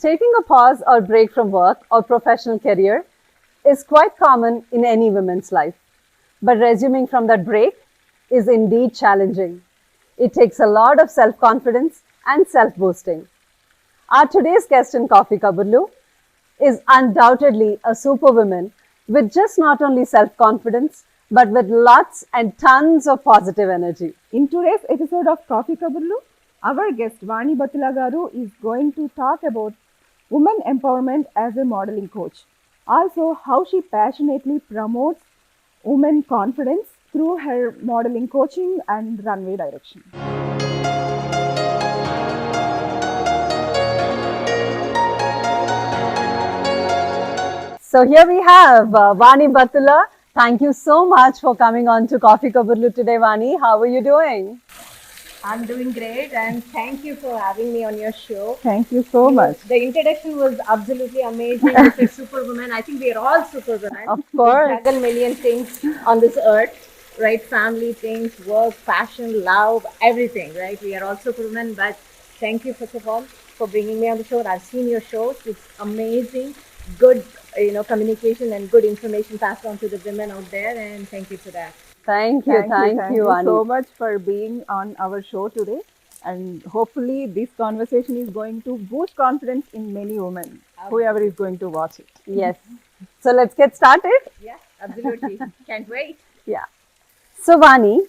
Taking a pause or break from work or professional career is quite common in any woman's life. But resuming from that break is indeed challenging. It takes a lot of self-confidence and self-boosting. Our today's guest in Coffee Kaburlu is undoubtedly a superwoman with just not only self-confidence, but with lots and tons of positive energy. In today's episode of Coffee Kaburlu, our guest Vani Battula is going to talk about women empowerment as a modeling coach. Also, how she passionately promotes women confidence through her modeling coaching and runway direction. So here we have Vani Battula. Thank you so much for coming on to Coffee Kaburlu today, Vani. How are you doing? I'm doing great, and thank you for having me on your show. Thank you so much. The introduction was absolutely amazing. You said superwoman. I think we are all superwomen. Of course. We juggle million things on this earth, right? Family things, work, fashion, love, everything, right? We are all superwomen. But thank you, first of all, for bringing me on the show. I've seen your shows. It's amazing. Good, communication and good information passed on to the women out there. And thank you for that. Thank you, Vani. So much for being on our show today. And hopefully this conversation is going to boost confidence in many women, whoever is going to watch it. Yes. So let's get started. Yeah, absolutely. Can't wait. Yeah. So Vani,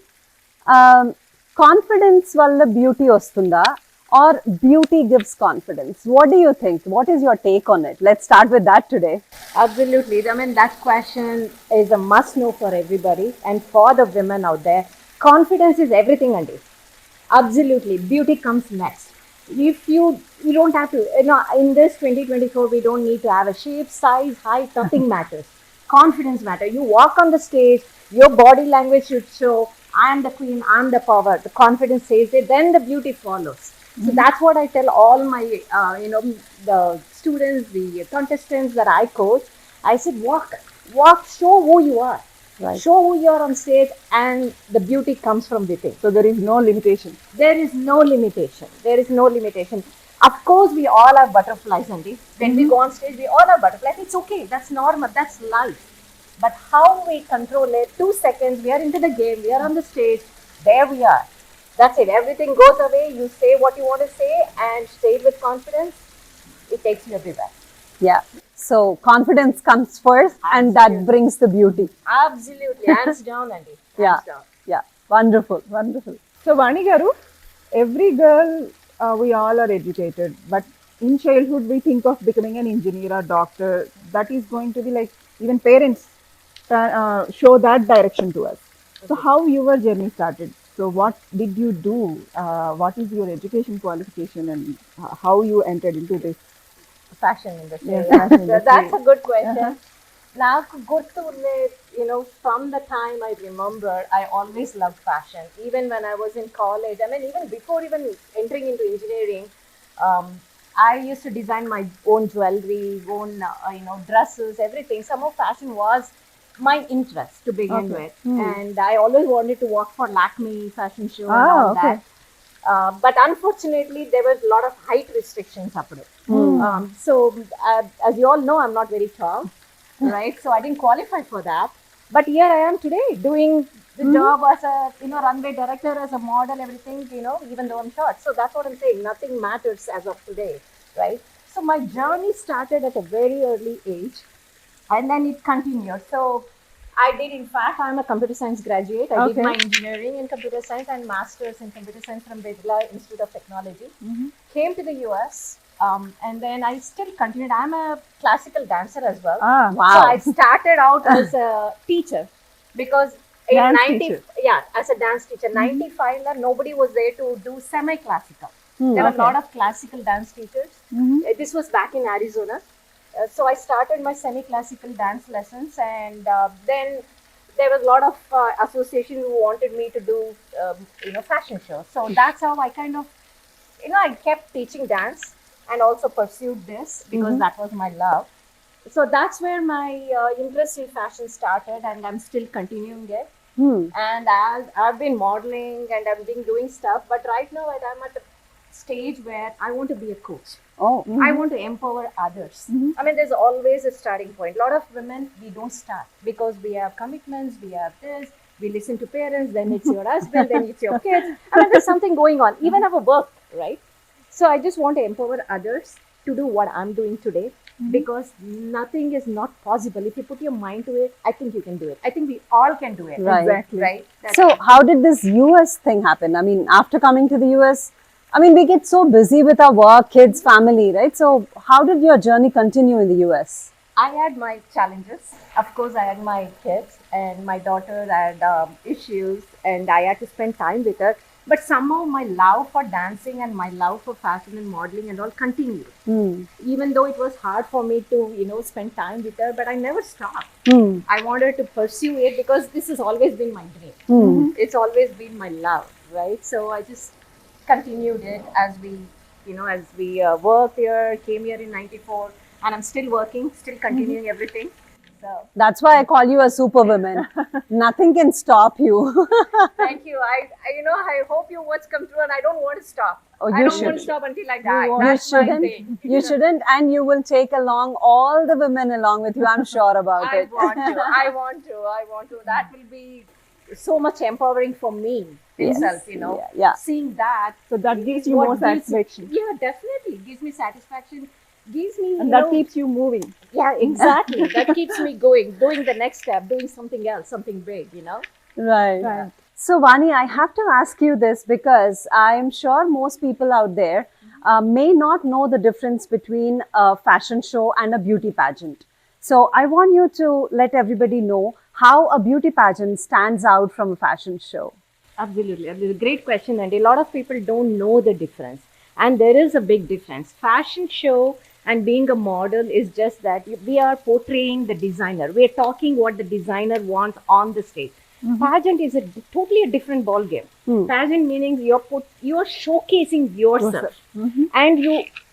confidence valla beauty ostunda or beauty gives confidence? What do you think? What is your take on it? Let's start with that today. Absolutely. I mean, that question is a must know for everybody and for the women out there. Confidence is everything, Andy. Absolutely. Beauty comes next. If you don't have to, in this 2024, we don't need to have a shape, size, height, nothing matters. Confidence matters. You walk on the stage, your body language should show, I am the queen, I am the power. The confidence says it, then the beauty follows. So that's what I tell all my, the students, the contestants that I coach. I said, walk, show who you are. Right. Show who you are on stage, and the beauty comes from within. So there is no limitation. There is no limitation. There is no limitation. Of course, we all have butterflies, Andy. When we go on stage, we all have butterflies. It's okay. That's normal. That's life. But how we control it, 2 seconds, we are into the game, we are on the stage, there we are. That's it. Everything goes away. You say what you want to say and say it with confidence. It takes you everywhere. Yeah. So confidence comes first, and that brings the beauty. Absolutely. Hands down, Andy. Hands down. Yeah. Wonderful. So Vani Garu, every girl, we all are educated, but in childhood we think of becoming an engineer or doctor. That is going to be like, even parents show that direction to us. So how your journey started? So what did you do? What is your education qualification, and how you entered into this? Fashion industry. Yes, fashion industry. That's a good question. Now, from the time I remember, I always loved fashion. Even when I was in college, even before even entering into engineering, I used to design my own jewelry, dresses, everything. Somehow fashion was my interest to begin with. And I always wanted to work for Lakme fashion show and all that. But unfortunately, there was a lot of height restrictions up there. So as you all know, I'm not very tall, right? So I didn't qualify for that. But here I am today doing the job as a runway director, as a model, everything, even though I'm short. So that's what I'm saying. Nothing matters as of today, right? So my journey started at a very early age, and then it continued. So I did, in fact, I'm a computer science graduate. I did my engineering in computer science and master's in computer science from Battula Institute of Technology. Came to the US, and then I still continued. I'm a classical dancer as well. Wow. So I started out as a teacher because in as a dance teacher. 95, nobody was there to do semi-classical. There were a lot of classical dance teachers. This was back in Arizona. So I started my semi-classical dance lessons, and then there was a lot of association who wanted me to do, fashion shows. So that's how I kind of, I kept teaching dance and also pursued this because that was my love. So that's where my interest in fashion started, and I'm still continuing it. And I've been modeling and I've been doing stuff, but right now I'm at a stage where I want to be a coach. Oh, I want to empower others. I mean, there's always a starting point. A lot of women, we don't start because we have commitments, we have this, we listen to parents, then it's your husband, then it's your kids. I mean, there's something going on, even our work, right? So I just want to empower others to do what I'm doing today because nothing is not possible. If you put your mind to it, I think you can do it. I think we all can do it. Right. Exactly. Right? That's so how did this US thing happen? I mean, after coming to the US, I mean, we get so busy with our work, kids, family, right? So how did your journey continue in the US? I had my challenges. Of course, I had my kids and my daughter had issues, and I had to spend time with her. But somehow my love for dancing and my love for fashion and modeling and all continued. Even though it was hard for me to, spend time with her, but I never stopped. I wanted to pursue it because this has always been my dream. It's always been my love, right? So I just continued it as we worked here, came here in '94, and I'm still working, still continuing everything. So That's why I call you a superwoman. Nothing can stop you. thank you. I hope your words come true, and I don't want to stop. Oh, I you don't want to should. stop until I die. won't. That's You my shouldn't. thing. You shouldn't, and you will take along all the women along with you. I'm sure about I it. want to. I want to. That will be so much empowering for me itself. Yeah. Seeing that. So that gives is you what more gives- satisfaction. Yeah, definitely gives me satisfaction. Gives me. And that keeps you moving. Yeah, exactly. That keeps me going, doing the next step, doing something else, something big. Right. Right. So, Vani, I have to ask you this because I am sure most people out there may not know the difference between a fashion show and a beauty pageant. So, I want you to let everybody know how a beauty pageant stands out from a fashion show. Absolutely. That's a great question, and a lot of people don't know the difference. And there is a big difference. Fashion show and being a model is just that we are portraying the designer. We are talking what the designer wants on the stage. Pageant is totally a different ball game. Pageant meaning you're showcasing yourself, and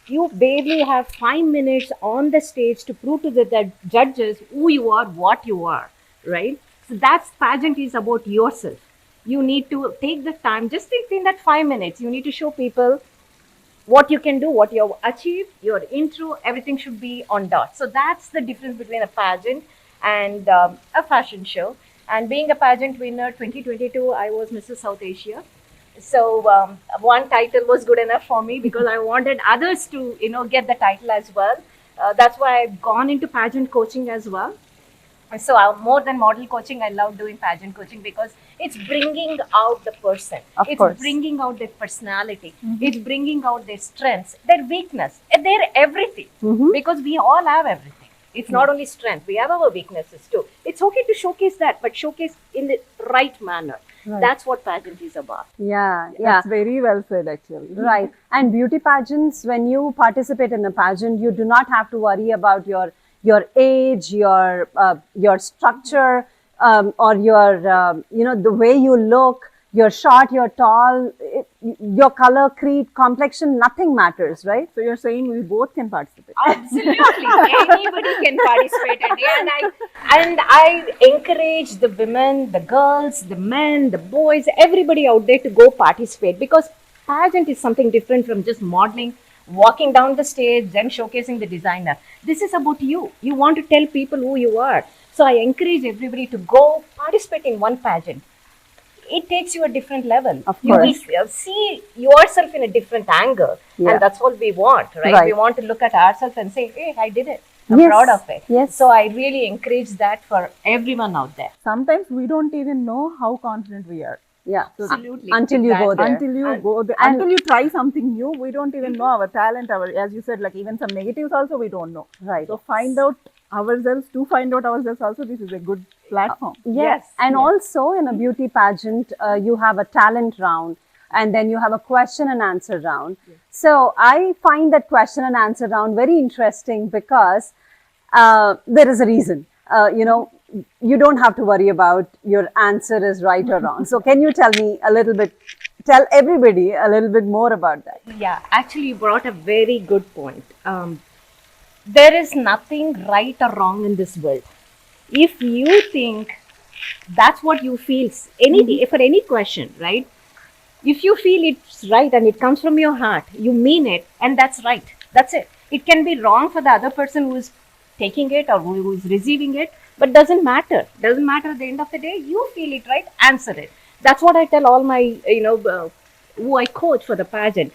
you barely have 5 minutes on the stage to prove to the judges who you are, what you are, right? So that's pageant is about yourself. You need to take the time, just in that 5 minutes, you need to show people what you can do, what you have achieved, your intro, everything should be on dot. So that's the difference between a pageant and a fashion show. And being a pageant winner, 2022, I was Mrs. South Asia. So one title was good enough for me because I wanted others to, get the title as well. That's why I've gone into pageant coaching as well. So more than model coaching, I love doing pageant coaching because it's bringing out the person. Of It's course. bringing out their personality. It's bringing out their strengths, their weakness, and their everything. Because we all have everything. It's not only strength, we have our weaknesses too. It's okay to showcase that, but showcase in the right manner. That's what pageant is about. Yeah. That's very well said, actually. Right. And beauty pageants, when you participate in a pageant, you do not have to worry about your age, your structure, or your the way you look. You're short, you're tall, your color, creed, complexion, nothing matters, right? So you're saying we both can participate. Absolutely, anybody can participate, and I encourage the women, the girls, the men, the boys, everybody out there to go participate because pageant is something different from just modeling, walking down the stage, then showcasing the designer. This is about you. You want to tell people who you are. So I encourage everybody to go participate in one pageant. It takes you a different level. Of You course. will see yourself in a different angle. Yeah. And that's what we want, right? Right. We want to look at ourselves and say, hey, I did it. I'm Yes. proud of it. Yes. So I really encourage that for everyone out there. Sometimes we don't even know how confident we are. Yeah. Absolutely. Until you go there. Until you go there, until you try something new, we don't even know our talent, as you said, like even some negatives also we don't know. Right. So find out ourselves also, this is a good platform. Yes. And also in a beauty pageant, you have a talent round and then you have a question and answer round. So I find that question and answer round very interesting because there is a reason. You don't have to worry about your answer is right or wrong. So can you tell everybody a little bit more about that? Yeah, actually, you brought a very good point. There is nothing right or wrong in this world. If you think that's what you feel, for any question, right? If you feel it's right and it comes from your heart, you mean it, and that's right. That's it. It can be wrong for the other person who is taking it or who is receiving it, but doesn't matter. Doesn't matter at the end of the day. You feel it right, answer it. That's what I tell all my, who I coach for the pageant.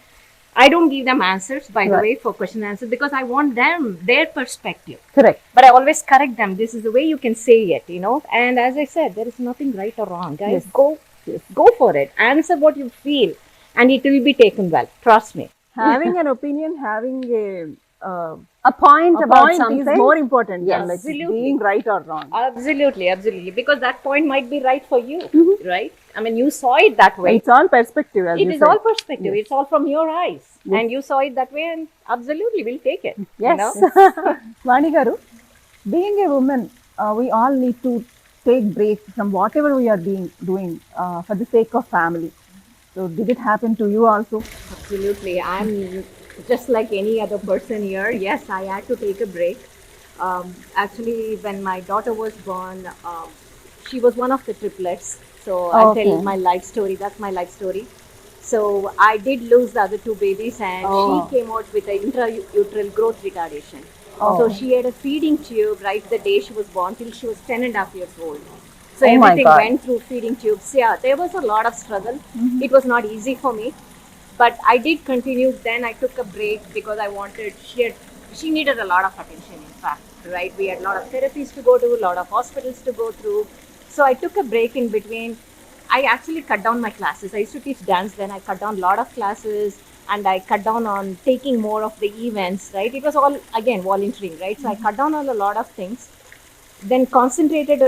I don't give them answers, by the Right. way, for question and answer because I want them, their perspective. Correct. But I always correct them. This is the way you can say it. And as I said, there is nothing right or wrong. Guys, Yes. go for it. Answer what you feel, and it will be taken well. Trust me. Having an opinion, having A point a about point something. is more important Yes. than like Absolutely. being right or wrong. Absolutely. Because that point might be right for you, right? I mean, you saw it that way. It's all perspective, as It you is said. all perspective. Yes. It's all from your eyes, Yes. and you saw it that way, and absolutely, we'll take it. Yes. Vani Garu, being a woman, we all need to take breaks from whatever we are doing for the sake of family. So, did it happen to you also? Absolutely. I'm just like any other person here. Yes, I had to take a break. Actually, when my daughter was born, she was one of the triplets. So I'll tell Okay. my life story. That's my life story. So I did lose the other two babies, and Oh. she came out with an intrauterine growth retardation. Oh. So she had a feeding tube right the day she was born till she was 10.5 years old. So Oh my everything God. went through feeding tubes. Yeah, there was a lot of struggle. It was not easy for me, but I did continue. Then I took a break because I wanted. She needed a lot of attention. In fact, right, we had a lot of therapies to go to, a lot of hospitals to go through. So I took a break in between. I actually cut down my classes. I used to teach dance. Then I cut down a lot of classes, and I cut down on taking more of the events. Right, it was all again volunteering. Right, so I cut down on a lot of things, then concentrated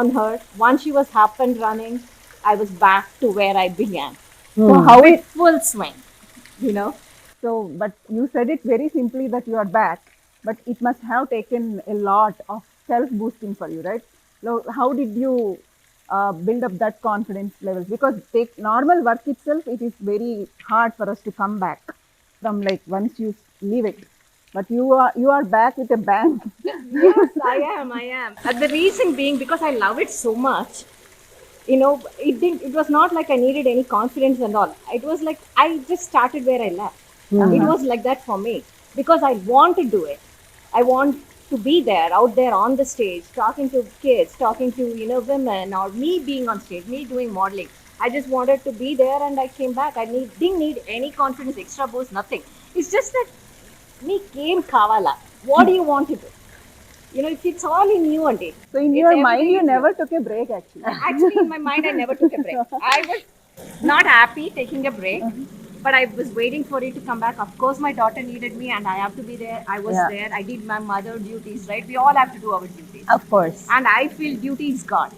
on her. Once she was up and running, I was back to where I began. So, how With it? full swing, you know. So, but you said it very simply that you are back, but it must have taken a lot of self boosting for you, right? So, how did you build up that confidence levels? Because take normal work itself, it is very hard for us to come back from like once you leave it. But you are back with a bang. Yes, I am. I am. The reason being because I love it so much. It was not like I needed any confidence and all. It was like I just started where I left. It was like that for me because I want to do it. I want to be there, out there on the stage, talking to kids, talking to women, or me being on stage, me doing modeling. I just wanted to be there, and I came back. Didn't need any confidence, extra boost, nothing. It's just that me came kavala. What do you want to do? It's all in you only. So, in It's your mind, everything you is never took a break actually. Actually, in my mind, I never took a break. I was not happy taking a break, but I was waiting for it to come back. Of course, my daughter needed me, and I have to be there. I was Yeah. there. I did my mother duties, right? We all have to do our duties. Of course. And I feel duty is God.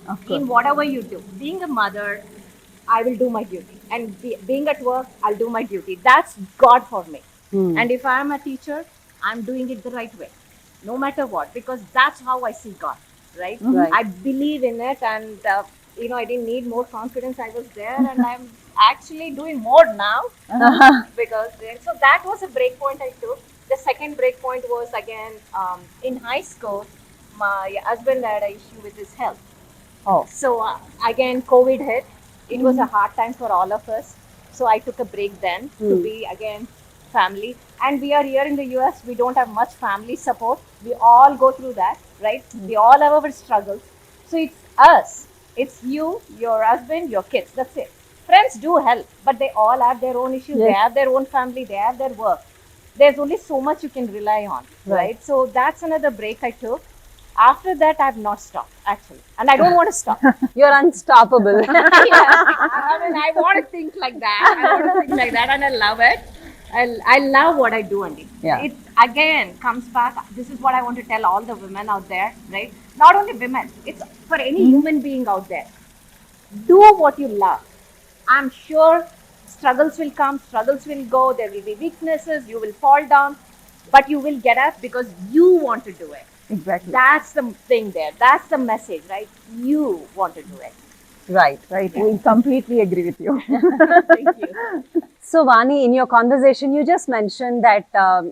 Of course. In whatever you do, being a mother, I will do my duty. And being at work, I'll do my duty. That's God for me. And if I'm a teacher, I'm doing it the right way, no matter what, because that's how I see God, right? Right. I believe in it, and I didn't need more confidence. I was there, and I'm actually doing more now because so that was a break point I took. The second break point was again in high school. My husband had an issue with his health. Oh. So again, COVID hit. It was a hard time for all of us. So I took a break then to be again family. And we are here in the US. We don't have much family support. We all go through that, right? We all have our struggles. So it's us. It's you, your husband, your kids. That's it. Friends do help, but they all have their own issues. They Yes. have their own family. They have their work. There's only so much you can rely on, right? So that's another break I took. After that, I've not stopped actually, and I don't want to stop. You're unstoppable. I want to think like that. And I love it. I love what I do, Andy. Yeah. It again comes back. This is what I want to tell all the women out there, right? Not only women, it's for any human being out there. Do what you love. I'm sure struggles will come, struggles will go, there will be weaknesses, you will fall down, but you will get up because you want to do it. Exactly. That's the thing there. That's the message, right? You want to do it. Right. Right. We completely agree with you. Thank you. So, Vani, in your conversation, you just mentioned that,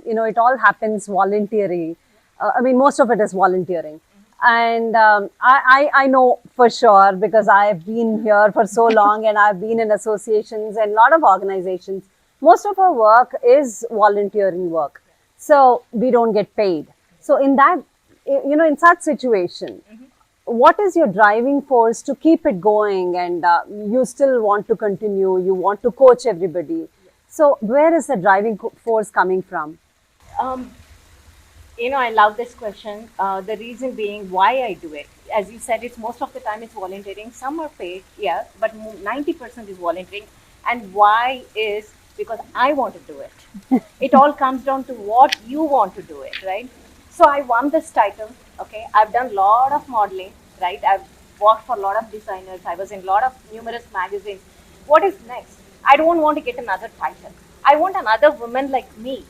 it all happens voluntarily. I mean, most of it is volunteering. And I know for sure, because I've been here for so long and I've been in associations and a lot of organizations. Most of our work is volunteering work. So we don't get paid. So in that, in such situation, what is your driving force to keep it going, and you still want to continue, you want to coach everybody. So where is the driving force coming from? Um, I love this question. The reason being why I do it. As you said, it's most of the time it's volunteering. Some are paid, yeah, but 90% is volunteering. And why is because I want to do it. It all comes down to what you want to do it, right? So I won this title. Okay, I've done a lot of modeling, right? I've worked for a lot of designers. I was in a lot of numerous magazines. What is next? I don't want to get another title. I want another woman like me,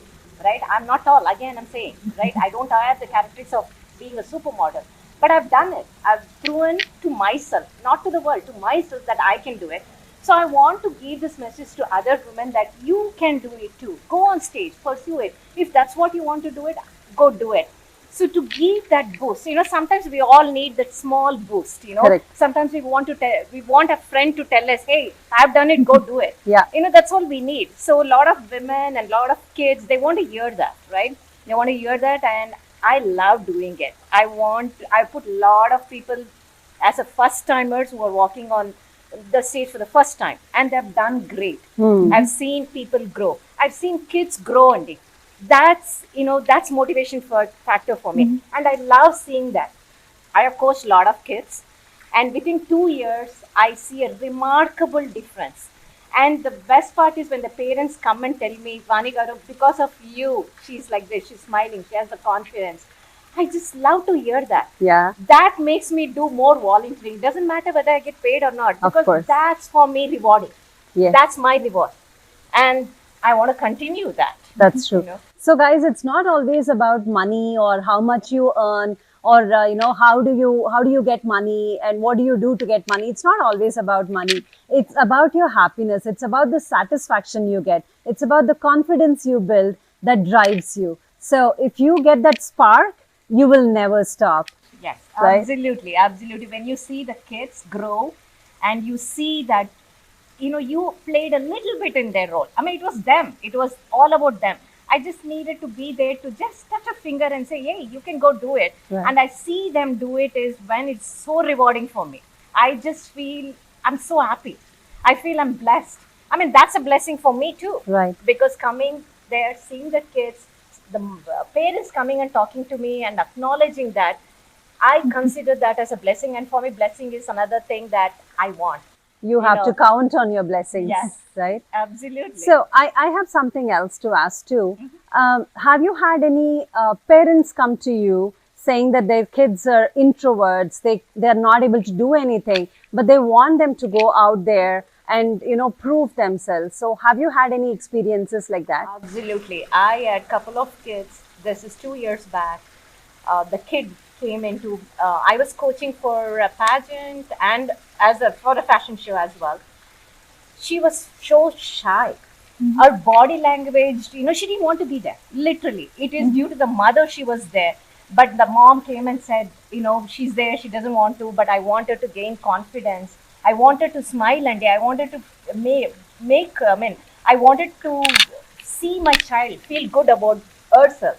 right? I'm not tall, again, I'm saying, right? I don't have the characteristics of being a supermodel, but I've done it. I've proven to myself, not to the world, to myself, that I can do it. So I want to give this message to other women that you can do it too. Go on stage, pursue it. If that's what you want to do it, go do it. So to give that boost, sometimes we all need that small boost. Correct. Sometimes we want a friend to tell us, "Hey, I've done it. Go do it." Yeah. That's all we need. So a lot of women and a lot of kids, they want to hear that, right? They want to hear that, and I love doing it. I put a lot of people as a first timers who are walking on the stage for the first time, and they've done great. I've seen people grow. I've seen kids grow, Andy. That's motivation factor for me, and I love seeing that. I have coached a lot of kids, and within 2 years I see a remarkable difference. And the best part is when the parents come and tell me, "Vani Garu, because of you, she's like this, she's smiling, she has the confidence." I just love to hear that. Yeah. That makes me do more volunteering. Doesn't matter whether I get paid or not, Of because course. that's for me rewarding. Yes. That's my reward, and I want to continue that. That's true. So guys, it's not always about money or how much you earn, or how do you get money and what do you do to get money. It's not always about money. It's about your happiness. It's about the satisfaction you get. It's about the confidence you build that drives you. So if you get that spark, you will never stop. Yes, Right? absolutely, absolutely. When you see the kids grow, and you see that, you played a little bit in their role. I mean, it was them. It was all about them. I just needed to be there to just touch a finger and say, "Hey, you can go do it." Right. And I see them do it is when it's so rewarding for me. I just feel I'm so happy. I feel I'm blessed. I mean, that's a blessing for me too. Right. Because coming there, seeing the kids, the parents coming and talking to me and acknowledging that, I consider that as a blessing. And for me, blessing is another thing that I want. You have to count on your blessings. Yes. Right? Absolutely. So I have something else to ask too. Have you had any parents come to you saying that their kids are introverts, they're not able to do anything, but they want them to go out there and prove themselves? So have you had any experiences like that? Absolutely. I had a couple of kids. This is 2 years back. The kid came into, I was coaching for a pageant and for a fashion show as well. She was so shy. Her body language, she didn't want to be there. Literally. It is due to the mother she was there. But the mom came and said, she's there, she doesn't want to, but I want her to gain confidence. I wanted to smile, and I wanted to I wanted to see my child feel good about herself.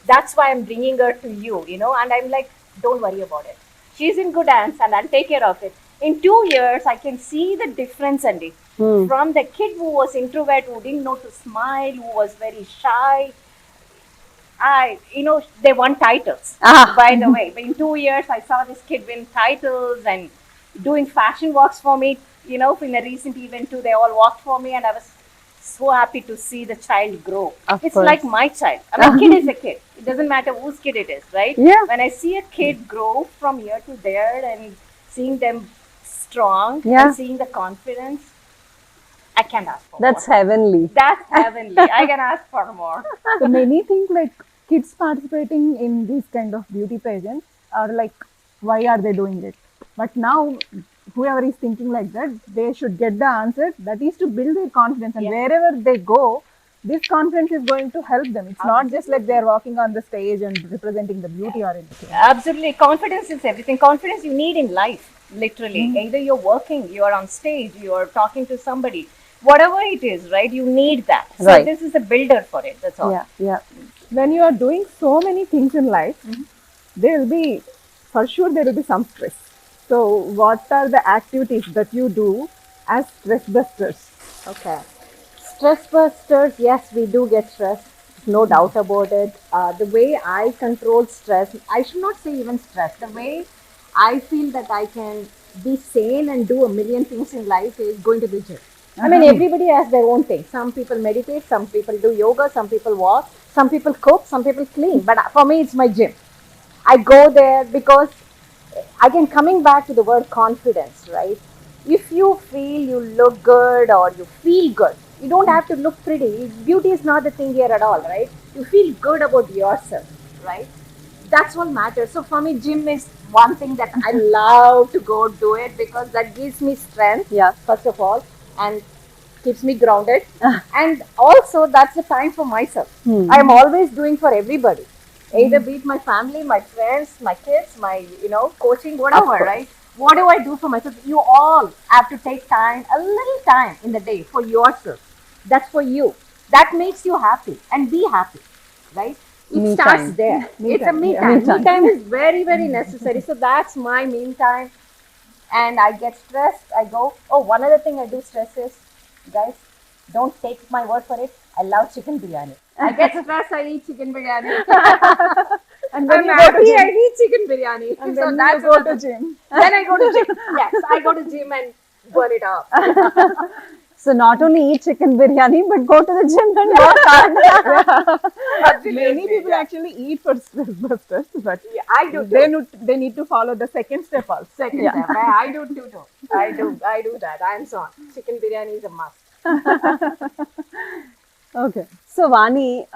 That's why I'm bringing her to you, and I'm like, don't worry about it. She's in good hands, and I'll take care of it. In 2 years, I can see the difference, Andy. From the kid who was introvert, who didn't know to smile, who was very shy. They won titles, by the way. But in 2 years, I saw this kid win titles and doing fashion walks for me. In a recent event too, they all walked for me, and I was so happy to see the child grow. It's course. like my child. I mean, kid is a kid. It doesn't matter whose kid it is, right? Yeah. When I see a kid grow from here to there and seeing them strong Yeah. and seeing the confidence, I can't ask for That's more. heavenly. That's heavenly. I can ask for more. So many think like kids participating in these kind of beauty pageants are like, why are they doing it? But now, whoever is thinking like that, they should get the answer. That is to build their confidence, and Yeah. wherever they go, this confidence is going to help them. It's not just like they're walking on the stage and representing the beauty or anything. Absolutely. Confidence is everything. Confidence you need in life, literally. Either you're working, you're on stage, you're talking to somebody, whatever it is, right? You need that. So Right. this is a builder for it. That's all. Yeah, yeah. When you are doing so many things in life, there will be, for sure, there will be some stress. So, what are the activities that you do as stress busters? Okay. Stress busters, yes, we do get stressed. No doubt about it. The way I control stress, I should not say even stress, the way I feel that I can be sane and do a million things in life is going to the gym. I mean, everybody has their own thing. Some people meditate, some people do yoga, some people walk, some people cook, some people clean. But for me, it's my gym. I go there because, again, coming back to the word confidence, right? If you feel you look good or you feel good, you don't have to look pretty. Beauty is not the thing here at all, right? You feel good about yourself, right? That's what matters. So for me, gym is one thing that I love to go do it because that gives me strength, Yeah. first of all, and keeps me grounded. And also, that's the time for myself. I'm always doing for everybody. Either be it my family, my friends, my kids, my, coaching, whatever, right? What do I do for myself? You all have to take time, a little time in the day for yourself. That's for you. That makes you happy and be happy, right? It Me starts time. there. It's a time, me yeah. time. Me time. Me time is very, very necessary. So that's my me time. And I get stressed. I go, oh, one other thing I do stress is, guys, don't take my word for it. I love chicken biryani. I get stressed, I eat chicken biryani. And when I'm you go to happy, gym, I eat chicken biryani. and So then that's you go to another- gym. Then I go to gym. Yes, I go to gym and burn it off. So not only eat chicken biryani, but go to the gym and work hard. Many people actually eat for stress busters, but Yeah, I do too. they need to follow the second step also. Second step. I do too. I do that. I'm so chicken biryani is a must. Okay. So, Vani,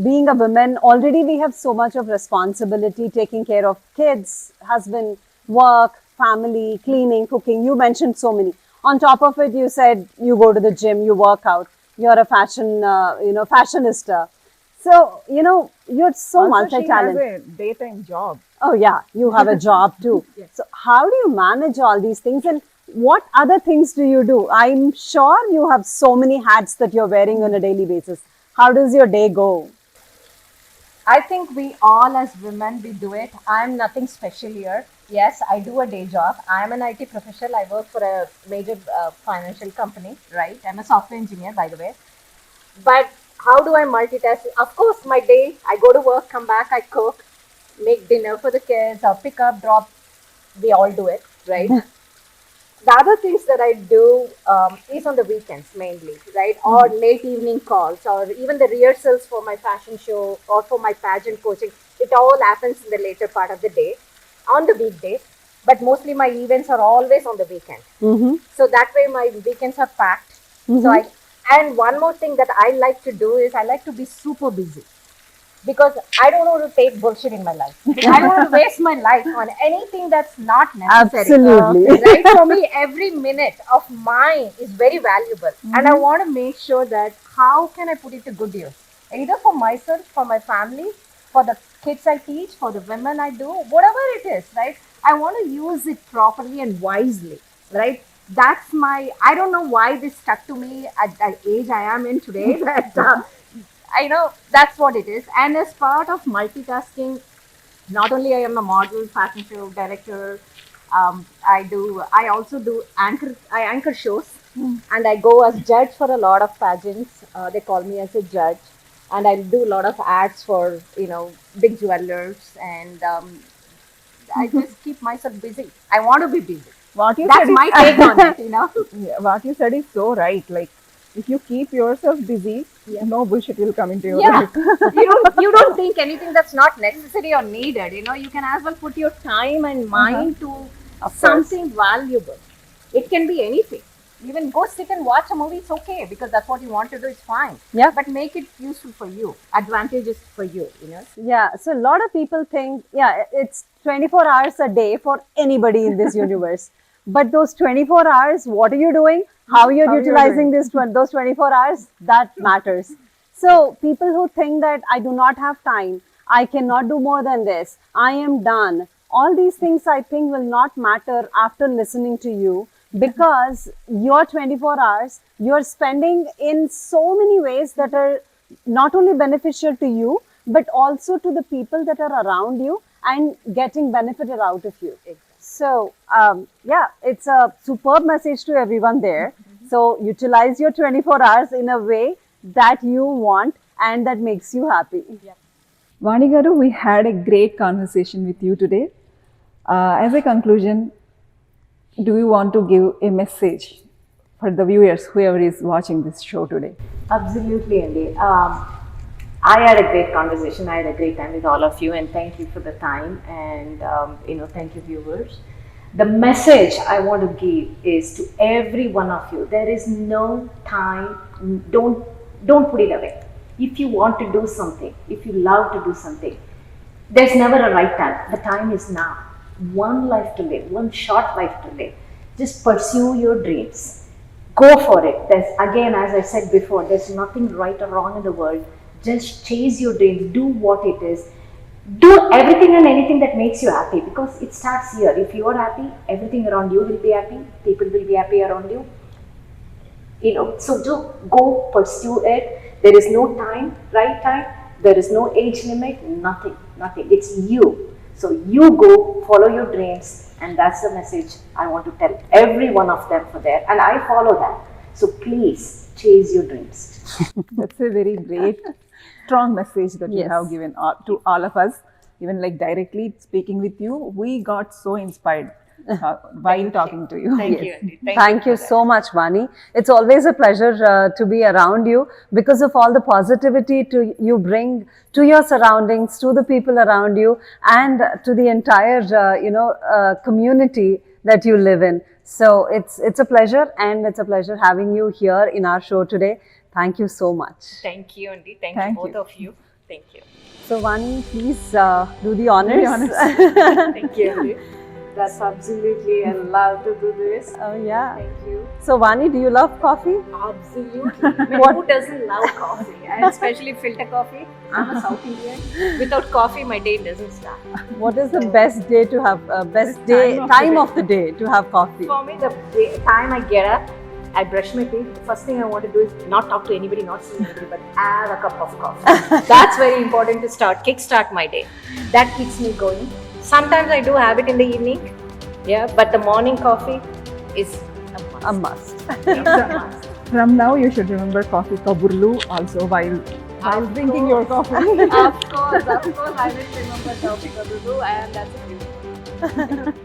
being a woman, already we have so much of responsibility taking care of kids, husband, work, family, cleaning, cooking. You mentioned so many. On top of it, you said you go to the gym, you work out, you're a fashionista. So, you're so Also, she has multi-talented. a daytime job. Oh, yeah, you have a job too. So, how do you manage all these things and what other things do you do? I'm sure you have so many hats that you're wearing on a daily basis. How does your day go? I think we all as women, we do it. I'm nothing special here. Yes, I do a day job. I'm an IT professional. I work for a major financial company, right? I'm a software engineer, by the way. But how do I multitask? Of course, my day, I go to work, come back, I cook, make dinner for the kids, or pick up, drop. We all do it, right? The other things that I do is on the weekends mainly, right? Or late evening calls, or even the rehearsals for my fashion show or for my pageant coaching. It all happens in the later part of the day, on the weekdays. But mostly my events are always on the weekend. So that way my weekends are packed. And one more thing that I like to do is I like to be super busy. Because I don't want to take bullshit in my life. I don't want to waste my life on anything that's not necessary. Absolutely. Right? For me, every minute of mine is very valuable. And I want to make sure that how can I put it to good use? Either for myself, for my family, for the kids I teach, for the women I do, whatever it is, right? I want to use it properly and wisely, right? That's I don't know why this stuck to me at the age I am in today, but I know that's what it is. And as part of multitasking, not only I am a model, fashion show director, I also do I anchor shows and I go as judge for a lot of pageants. They call me as a judge and I do a lot of ads for, big jewelers and I just keep myself busy. I want to be busy. What you That's said my take on it. Yeah, what you said is so right. Like, if you keep yourself busy, no bullshit will come into your Yeah, life. you don't think anything that's not necessary or needed. You can as well put your time and mind to something valuable. It can be anything. Even go sit and watch a movie. It's okay because that's what you want to do. It's fine. Yeah. But make it useful for you. Advantageous for you. Yeah, so a lot of people think, it's 24 hours a day for anybody in this universe. But those 24 hours, what are you doing? How you're How you're utilizing doing. those 24 hours, that matters. So people who think that I do not have time, I cannot do more than this, I am done, all these things I think will not matter after listening to you, because your 24 hours you're spending in so many ways that are not only beneficial to you, but also to the people that are around you and getting benefited out of you. So, yeah, it's a superb message to everyone there. So, utilize your 24 hours in a way that you want and that makes you happy. Vani Garu, we had a great conversation with you today. As a conclusion, do you want to give a message for the viewers, whoever is watching this show today? Absolutely, Andy. I had a great conversation. I had a great time with all of you, and thank you for the time. And thank you, viewers. The message I want to give is to every one of you: there is no time. Don't put it away. If you want to do something, if you love to do something, there's never a right time. The time is now. One life to live, one short life to live. Just pursue your dreams. Go for it. There's, again, as I said before, there's nothing right or wrong in the world. Just chase your dreams. Do what it is. Do everything and anything that makes you happy, because it starts here. If you are happy, everything around you will be happy. People will be happy around you. So do go pursue it. There is no time, right time. There is no age limit. Nothing. It's you. So you go, follow your dreams, and that's the message I want to tell every one of them for there. And I follow that. So please chase your dreams. That's a very great, strong message that you Yes. have given to all of us. Even like directly speaking with you, we got so inspired while talking to you. Thank you, Andy. Thank you so much, Vani. It's always a pleasure to be around you because of all the positivity you bring to your surroundings, to the people around you, and to the entire community that you live in. So it's a pleasure, and it's a pleasure having you here in our show today. Thank you so much. Thank you, Andy. Thank Thank you, both you. of you. Thank you. So Vani, please do the honors. Thank you, Andy. That's absolutely, I love to do this. Oh yeah. Thank you. So Vani, do you love coffee? Absolutely. Who doesn't love coffee? And especially filter coffee. I'm a South Indian. Without coffee, my day doesn't start. What is the best day to have time of the day to have coffee? For me, the time I get up, I brush my teeth. The first thing I want to do is not talk to anybody, not see anybody, but have a cup of coffee. That's very important to kickstart my day. That keeps me going. Sometimes I do have it in the evening, but the morning coffee is a must. A must. It's a must. From now, you should remember coffee Kaburlu also while drinking your coffee. Of course, I will remember coffee Kaburlu, and that's a beauty.